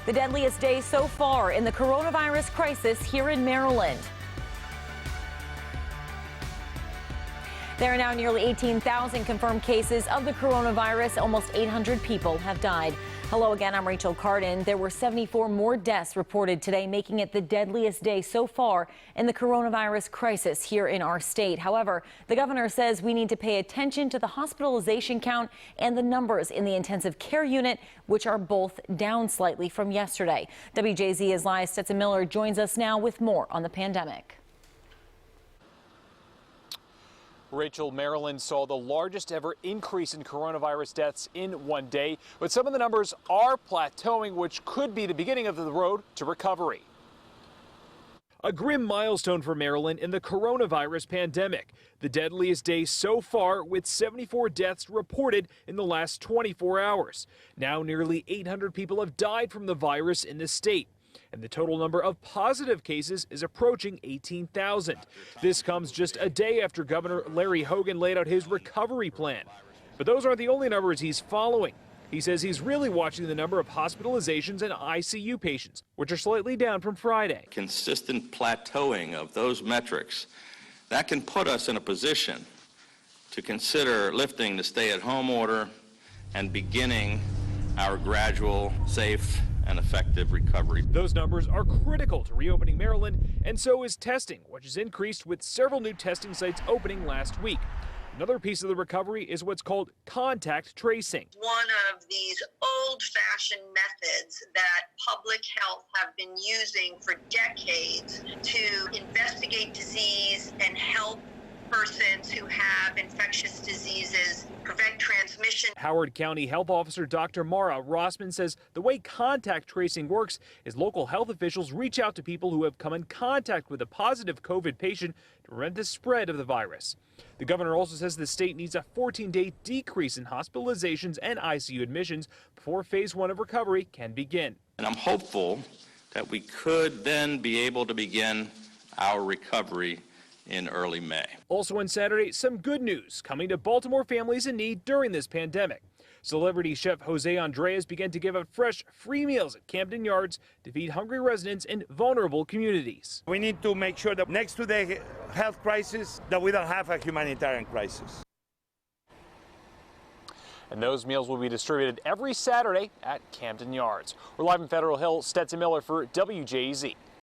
The deadliest day so far in the coronavirus crisis here in Maryland. There are now nearly 18,000 confirmed cases of the coronavirus. Almost 800 people have died. Hello again, I'm Rachel Cardin. There were 74 more deaths reported today, making it the deadliest day so far in the coronavirus crisis here in our state. However, the governor says we need to pay attention to the hospitalization count and the numbers in the intensive care unit, which are both down slightly from yesterday. WJZ's Live Stetson Miller joins us now with more on the pandemic. Rachel, Maryland saw the largest ever increase in coronavirus deaths in one day, but some of the numbers are plateauing, which could be the beginning of the road to recovery. A grim milestone for Maryland in the coronavirus pandemic. The deadliest day so far, with 74 deaths reported in the last 24 hours. Now nearly 800 people have died from the virus in the state, and the total number of positive cases is approaching 18,000. This comes just a day after Governor Larry Hogan laid out his recovery plan. But those aren't the only numbers he's following. He says he's really watching the number of hospitalizations and ICU patients, which are slightly down from Friday. Consistent plateauing of those metrics, that can put us in a position to consider lifting the stay-at-home order and beginning our gradual, safe, and effective recovery. Those numbers are critical to reopening Maryland, and so is testing, which has increased with several new testing sites opening last week. Another piece of the recovery is what's called contact tracing. One of these old-fashioned methods that public health have been using for decades to investigate disease and help persons who have infectious diseases prevent transmission. Howard County Health Officer Dr. Mara Rossman says the way contact tracing works is local health officials reach out to people who have come in contact with a positive COVID patient to prevent the spread of the virus. The governor also says the state needs a 14-day decrease in hospitalizations and ICU admissions before phase 1 of recovery can begin. And I'm hopeful that we could then be able to begin our recovery in early May. Also on Saturday, some good news coming to Baltimore families in need during this pandemic. Celebrity chef Jose Andres began to give out fresh, free meals at Camden Yards to feed hungry residents in vulnerable communities. We need to make sure that next to the health crisis, that we don't have a humanitarian crisis. And those meals will be distributed every Saturday at Camden Yards. We're live in Federal Hill. Stetson Miller for WJZ.